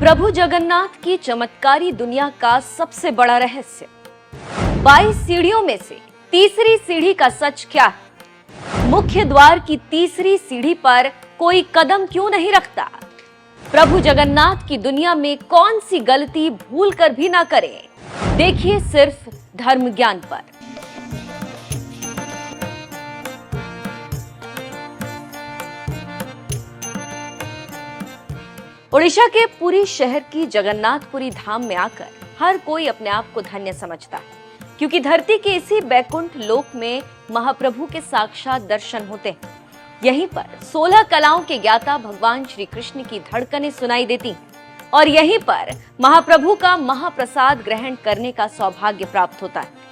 प्रभु जगन्नाथ की चमत्कारी दुनिया का सबसे बड़ा रहस्य। 22 सीढ़ियों में से तीसरी सीढ़ी का सच क्या है? मुख्य द्वार की तीसरी सीढ़ी पर कोई कदम क्यों नहीं रखता? प्रभु जगन्नाथ की दुनिया में कौन सी गलती भूल कर भी ना करें? देखिए सिर्फ धर्म ज्ञान पर। ओडिशा के पुरी शहर की जगन्नाथपुरी धाम में आकर हर कोई अपने आप को धन्य समझता है, क्योंकि धरती के इसी बैकुंठ लोक में महाप्रभु के साक्षात दर्शन होते हैं। यहीं पर 16 कलाओं के ज्ञाता भगवान श्री कृष्ण की धड़कनें सुनाई देती हैं और यहीं पर महाप्रभु का महाप्रसाद ग्रहण करने का सौभाग्य प्राप्त होता है।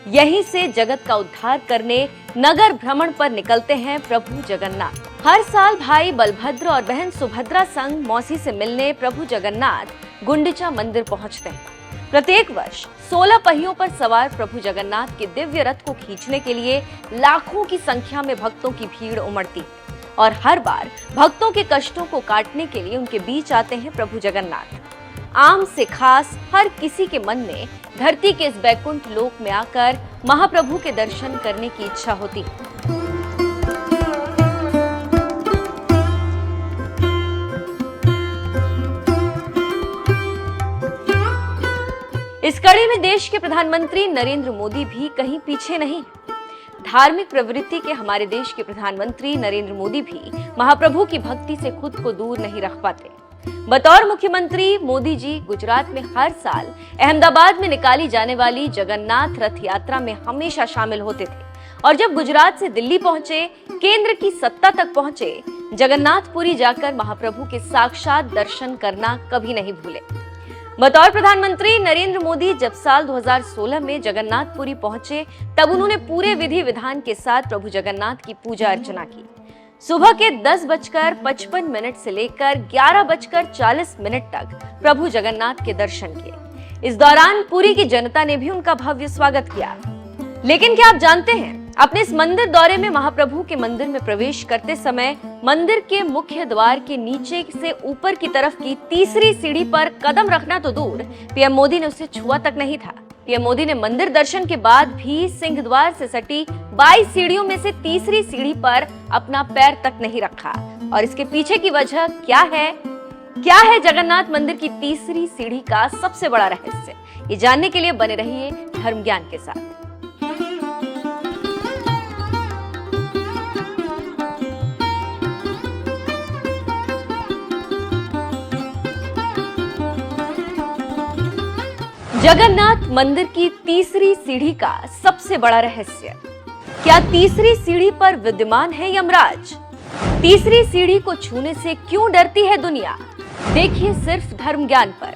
यहीं से जगत का उद्धार करने नगर भ्रमण पर निकलते हैं प्रभु जगन्नाथ। हर साल भाई बलभद्र और बहन सुभद्रा संग मौसी से मिलने प्रभु जगन्नाथ गुंडिचा मंदिर पहुंचते हैं। प्रत्येक वर्ष 16 पहियों पर सवार प्रभु जगन्नाथ के दिव्य रथ को खींचने के लिए लाखों की संख्या में भक्तों की भीड़ उमड़ती है और हर बार भक्तों के कष्टों को काटने के लिए उनके बीच आते हैं प्रभु जगन्नाथ। आम से खास हर किसी के मन में धरती के इस बैकुंठ लोक में आकर महाप्रभु के दर्शन करने की इच्छा होती है। इस कड़ी में देश के प्रधानमंत्री नरेंद्र मोदी भी कहीं पीछे नहीं। धार्मिक प्रवृत्ति के हमारे देश के प्रधानमंत्री नरेंद्र मोदी भी महाप्रभु की भक्ति से खुद को दूर नहीं रख पाते। बतौर मुख्यमंत्री मोदी जी गुजरात में हर साल अहमदाबाद में निकाली जाने वाली जगन्नाथ रथ यात्रा में हमेशा शामिल होते थे और जब गुजरात से दिल्ली पहुंचे, केंद्र की सत्ता तक पहुंचे, जगन्नाथपुरी जाकर महाप्रभु के साक्षात दर्शन करना कभी नहीं भूले। बतौर प्रधानमंत्री नरेंद्र मोदी जब साल 2016 में जगन्नाथपुरी पहुंचे, तब उन्होंने पूरे विधि विधान के साथ प्रभु जगन्नाथ की पूजा अर्चना की। सुबह के 10:55 से लेकर 11:40 तक प्रभु जगन्नाथ के दर्शन किए। इस दौरान पुरी की जनता ने भी उनका भव्य स्वागत किया। लेकिन क्या आप जानते हैं, अपने इस मंदिर दौरे में महाप्रभु के मंदिर में प्रवेश करते समय मंदिर के मुख्य द्वार के नीचे से ऊपर की तरफ की तीसरी सीढ़ी पर कदम रखना तो दूर, पीएम मोदी ने उसे छुआ तक नहीं था। पीएम मोदी ने मंदिर दर्शन के बाद भी सिंह द्वार से सटी 22 सीढ़ियों में से तीसरी सीढ़ी पर अपना पैर तक नहीं रखा। और इसके पीछे की वजह क्या है जगन्नाथ मंदिर की तीसरी सीढ़ी का सबसे बड़ा रहस्य? ये जानने के लिए बने रहिए धर्म ज्ञान के साथ। जगन्नाथ मंदिर की तीसरी सीढ़ी का सबसे बड़ा रहस्य। क्या तीसरी सीढ़ी पर विद्यमान है यमराज? तीसरी सीढ़ी को छूने से क्यों डरती है दुनिया? देखिए सिर्फ धर्म ज्ञान पर।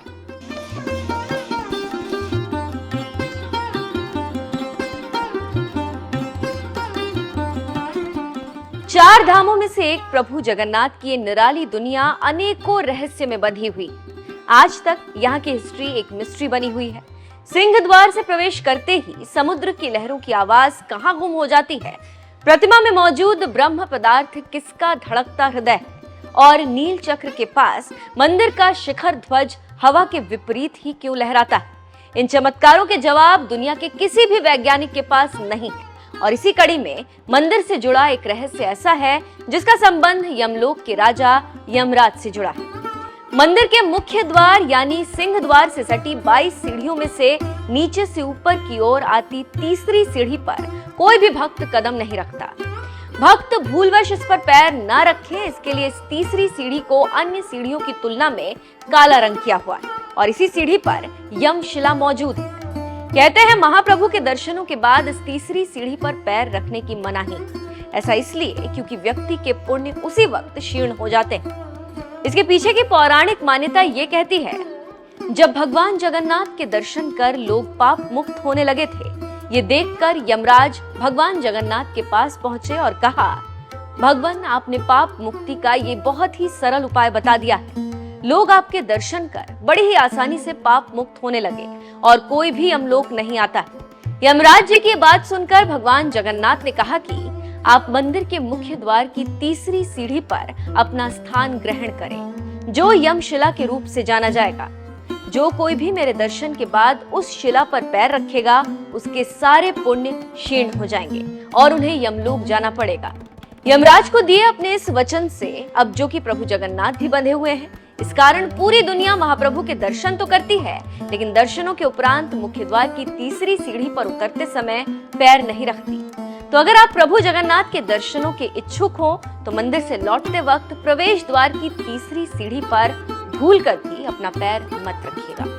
चार धामों में से एक प्रभु जगन्नाथ की ये निराली दुनिया अनेकों रहस्य में बंधी हुई। आज तक यहाँ की हिस्ट्री एक मिस्ट्री बनी हुई है। सिंह द्वार से प्रवेश करते ही समुद्र की लहरों की आवाज कहाँ गुम हो जाती है? प्रतिमा में मौजूद ब्रह्म पदार्थ किसका धड़कता हृदय है? और नील चक्र के पास मंदिर का शिखर ध्वज हवा के विपरीत ही क्यों लहराता है? इन चमत्कारों के जवाब दुनिया के किसी भी वैज्ञानिक के पास नहीं है। और इसी कड़ी में मंदिर से जुड़ा एक रहस्य ऐसा है जिसका संबंध यमलोक के राजा यमराज से जुड़ा है। मंदिर के मुख्य द्वार यानी सिंह द्वार से सटी 22 सीढ़ियों में से नीचे से ऊपर की ओर आती तीसरी सीढ़ी पर कोई भी भक्त कदम नहीं रखता। भक्त भूलवश इस पर पैर न रखे, इसके लिए इस तीसरी सीढ़ी को अन्य सीढ़ियों की तुलना में काला रंग किया हुआ है और इसी सीढ़ी पर यमशिला मौजूद है। कहते हैं महाप्रभु के दर्शनों के बाद इस तीसरी सीढ़ी पर पैर रखने की मनाही। ऐसा इसलिए क्योंकि व्यक्ति के पुण्य उसी वक्त क्षीण हो जाते हैं। इसके पीछे की पौराणिक मान्यता ये कहती है, जब भगवान जगन्नाथ के दर्शन कर लोग पाप मुक्त होने लगे थे, ये देखकर यमराज भगवान जगन्नाथ के पास पहुंचे और कहा, भगवान आपने पाप मुक्ति का ये बहुत ही सरल उपाय बता दिया है। लोग आपके दर्शन कर बड़ी ही आसानी से पाप मुक्त होने लगे और कोई भी यमलोक नहीं आता है। यमराज जी की बात सुनकर भगवान जगन्नाथ ने कहा कि आप मंदिर के मुख्य द्वार की तीसरी सीढ़ी पर अपना स्थान ग्रहण करें। जो यमशिला के रूप से जाना जाएगा। जो कोई भी मेरे दर्शन के बाद उस शिला पर पैर रखेगा, उसके सारे पुण्य क्षीण हो जाएंगे और उन्हें यमलोक जाना पड़ेगा। यमराज को दिए अपने इस वचन से अब जो कि प्रभु जगन्नाथ भी बंधे हुए हैं, इस कारण पूरी दुनिया महाप्रभु के दर्शन तो करती है, लेकिन दर्शनों के उपरांत मुख्य द्वार की तीसरी सीढ़ी पर उतरते समय पैर नहीं रखती। तो अगर आप प्रभु जगन्नाथ के दर्शनों के इच्छुक हो तो मंदिर से लौटते वक्त प्रवेश द्वार की तीसरी सीढ़ी पर भूल कर भी अपना पैर मत रखिएगा।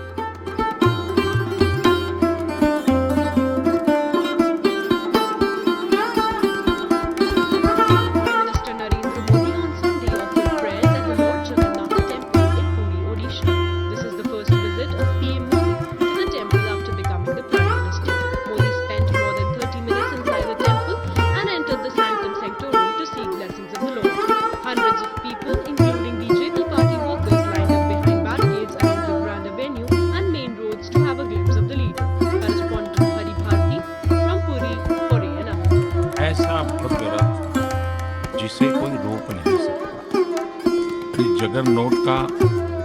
ऐसा भव्य रथ जिसे कोई रोक नहीं सकता। इस जगन्नोट का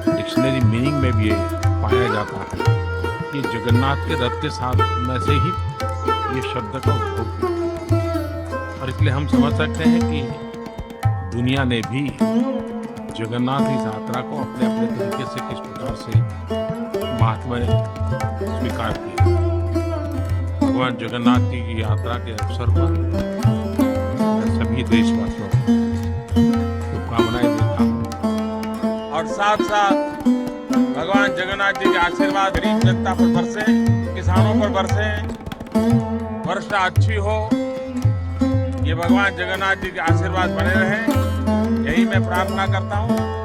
डिक्शनरी मीनिंग में भी ये पाया जाता है कि जगन्नाथ के रथ के साथ में से ही ये शब्द का उद्भव हुआ। और इसलिए हम समझ सकते हैं कि दुनिया ने भी जगन्नाथ इस यात्रा को अपने अपने तरीके से किस प्रकार से महात्मा स्वीकार किया। भगवान जगन्नाथ की यात्रा के अवसर पर मैं सभी देशवासियों को शुभकामनाएं देता हूँ और साथ साथ भगवान जगन्नाथ जी के आशीर्वाद गरीब जनता पर बरसे, किसानों पर बरसे, वर्षा अच्छी हो, ये भगवान जगन्नाथ जी के आशीर्वाद बने रहे, यही मैं प्रार्थना करता हूँ।